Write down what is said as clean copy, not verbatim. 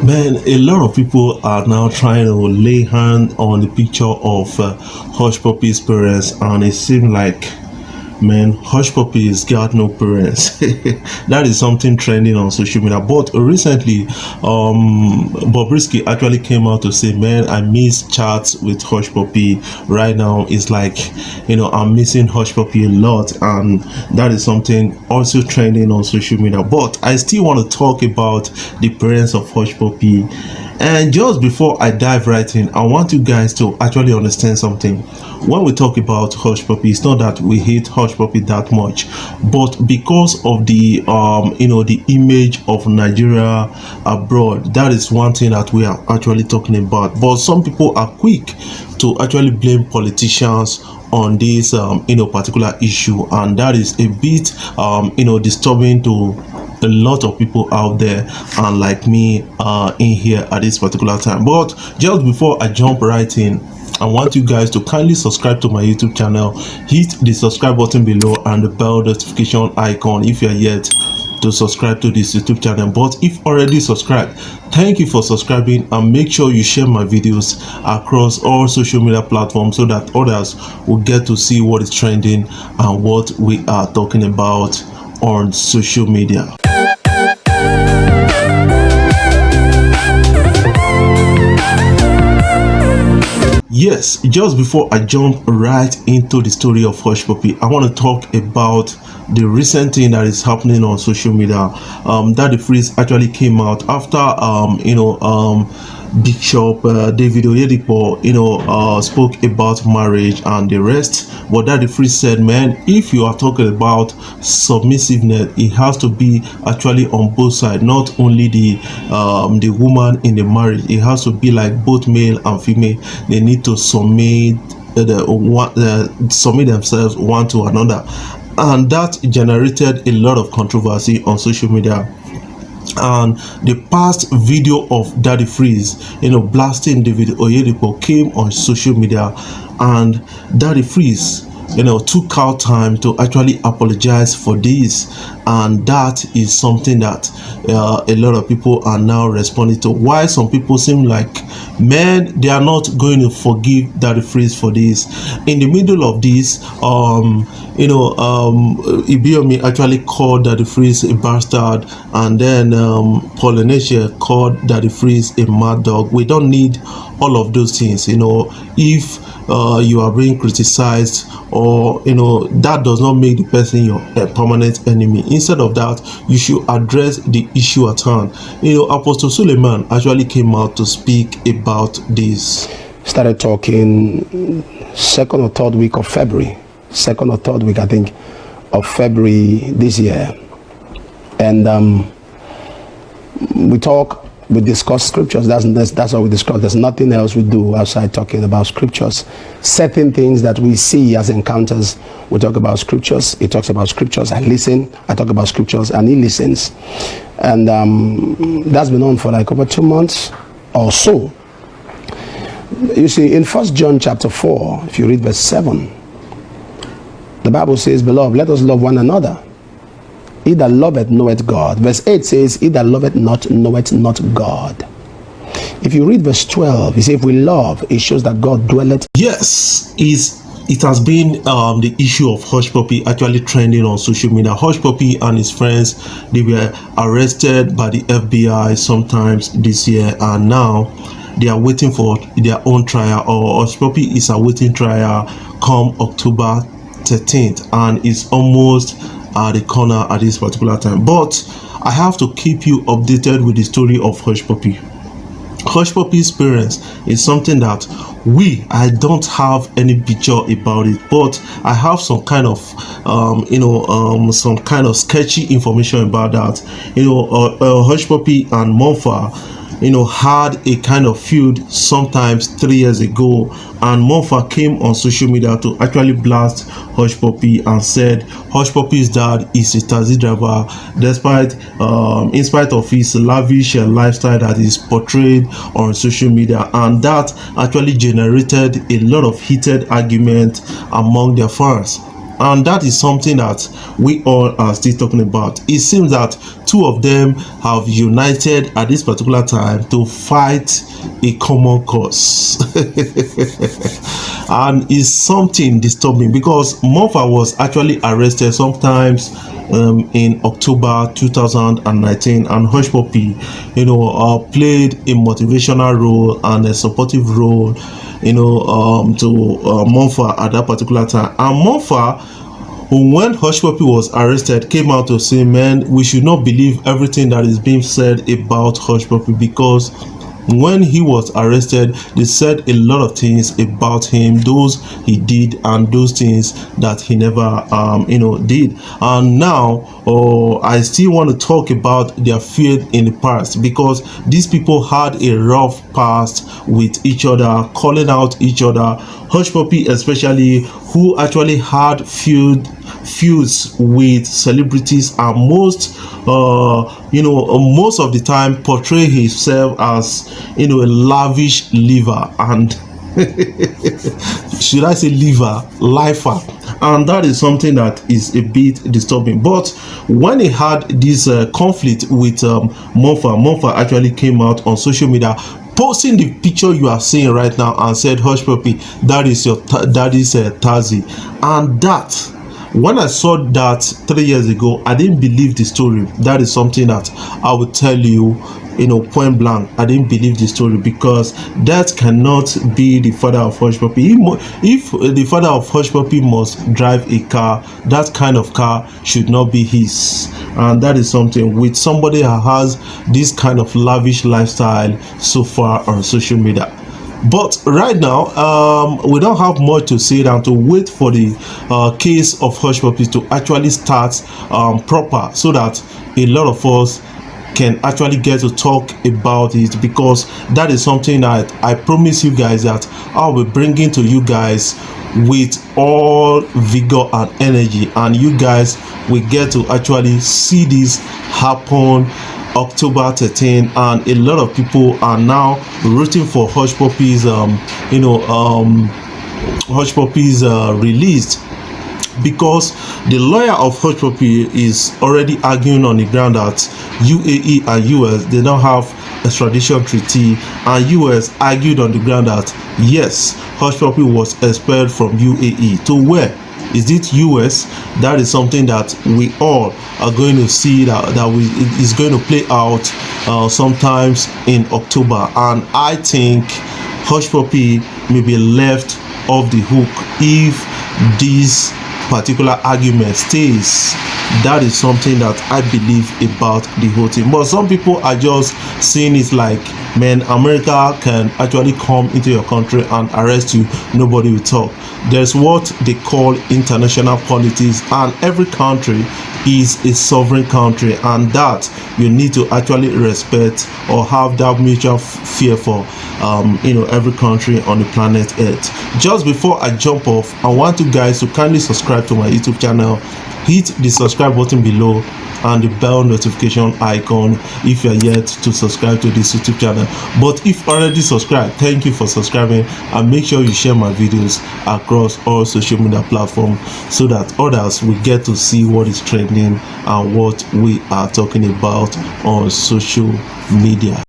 Man, a lot of people are now trying to lay hand on the picture of Hushpuppi's parents, and it seems like, man, Hushpuppi's got no parents. That is something trending on social media. But recently, Bobrisky actually came out to say, man, I miss chats with Hushpuppi. Right now, it's like, I'm missing Hushpuppi a lot, and that is something also trending on social media. But I still want to talk about the parents of Hushpuppi. And just before I dive right in, I want you guys to actually understand something. When we talk about Hushpuppi, it's not that we hate Hushpuppi that much, but because of the the image of Nigeria abroad, that is one thing that we are actually talking about. But some people are quick to actually blame politicians on this particular issue, and that is a bit disturbing to a lot of people out there, and like me in here at this particular time. But just before I jump right in, I want you guys to kindly subscribe to my YouTube channel, hit the subscribe button below and the bell notification icon if you are yet to subscribe to this YouTube channel. But if already subscribed, thank you for subscribing, and make sure you share my videos across all social media platforms so that others will get to see what is trending and what we are talking about on social media. Yes, just before I jump right into the story of Hushpuppi, I want to talk about the recent thing that is happening on social media. That the freeze actually came out after Bishop David Oyedepo spoke about marriage and the rest. But that the freeze said, man, if you are talking about submissiveness, it has to be actually on both sides, not only the woman in the marriage. It has to be like both male and female. They need to submit themselves one to another, and that generated a lot of controversy on social media. And the past video of Daddy Freeze, blasting David Oyedepo came on social media, and Daddy Freeze, took out time to actually apologize for this, and that is something that a lot of people are now responding to. Why some people seem like, man, they are not going to forgive Daddy Freeze for this. In the middle of this, Ibiomi actually called Daddy Freeze a bastard, and then Polynesia called Daddy Freeze a mad dog. We don't need all of those things. If you are being criticized, or that does not make the person your permanent enemy. Instead of that, you should address the issue at hand. Apostle Suleiman actually came out to speak about this. Started talking second or third week of February, I think, of February this year, and we discuss scriptures. That's all we discuss. There's nothing else we do outside talking about scriptures. Certain things that we see as encounters, we talk about scriptures. He talks about scriptures. I listen. I talk about scriptures, and he listens. And that's been on for like over 2 months or so. You see, in 1 John chapter 4, if you read verse 7, the Bible says, "Beloved, let us love one another. He that loveth knoweth God." Verse 8 says, "He that loveth not knoweth not God." If you read verse 12, he says, "If we love, it shows that God dwelleth." Yes, it has been the issue of Hushpuppi actually trending on social media. Hushpuppi and his friends, they were arrested by the FBI sometimes this year, and now they are waiting for their own trial, or Hushpuppi is awaiting trial come October 13th, and it's almost at the corner at this particular time. But I have to keep you updated with the story of Hushpuppi. Hushpuppi's parents is something that I don't have any picture about it, but I have some kind of some kind of sketchy information about that. Hushpuppi and Monfa had a kind of feud sometimes 3 years ago, and Monfa came on social media to actually blast Hushpuppi and said Hushpuppi's dad is a taxi driver, despite in spite of his lavish lifestyle that is portrayed on social media, and that actually generated a lot of heated argument among their fans. and that is something that we all are still talking about. It seems that two of them have united at this particular time to fight a common cause. And it's something disturbing because Mofa was actually arrested sometimes in October 2019, and Hushpuppi, played a motivational role and a supportive role, to Mofa at that particular time. And Mofa, when Hushpuppi was arrested, came out to say, man, we should not believe everything that is being said about Hushpuppi, because when he was arrested, they said a lot of things about him, those he did and those things that he never did. And now I still want to talk about their feud in the past, because these people had a rough past with each other, calling out each other. Hushpuppi especially, who actually had feuds with celebrities, and most of the time portray himself as a lavish liver, and should I say lifer, and that is something that is a bit disturbing. But when he had this conflict with Mofa actually came out on social media, posting the picture you are seeing right now, and said, Hushpuppi, that is Tazi. And that, when I saw that 3 years ago, I didn't believe the story. That is something that I would tell you, point blank. I didn't believe the story, because that cannot be the father of Hushpuppi. If the father of Hushpuppi must drive a car, that kind of car should not be his. And that is something with somebody who has this kind of lavish lifestyle so far on social media. But right now, we don't have much to say than to wait for the case of Hushpuppi to actually start proper, so that a lot of us can actually get to talk about it, because that is something that I promise you guys that I'll be bringing to you guys with all vigor and energy, and you guys will get to actually see this happen October 13, and a lot of people are now rooting for Hushpuppi's Hushpuppi's released, because the lawyer of Hushpuppi is already arguing on the ground that UAE and US, they don't have extradition treaty, and US argued on the ground that yes, Hushpuppi was expelled from UAE. To where? Is it US? That is something that we all are going to see that is going to play out sometimes in October. And I think Hushpuppi may be left off the hook if this particular argument stays. That is something that I believe about the whole thing. But some people are just seeing it like, man, America can actually come into your country and arrest you, nobody will talk. There's what they call international politics, and every country is a sovereign country, and that you need to actually respect or have that mutual fear for every country on the planet Earth. Just before I jump off, I want you guys to kindly subscribe to my YouTube channel, hit the subscribe button below and the bell notification icon if you're yet to subscribe to this YouTube channel. But if already subscribed, thank you for subscribing, and make sure you share my videos across all social media platforms so that others will get to see what is trending and what we are talking about on social media.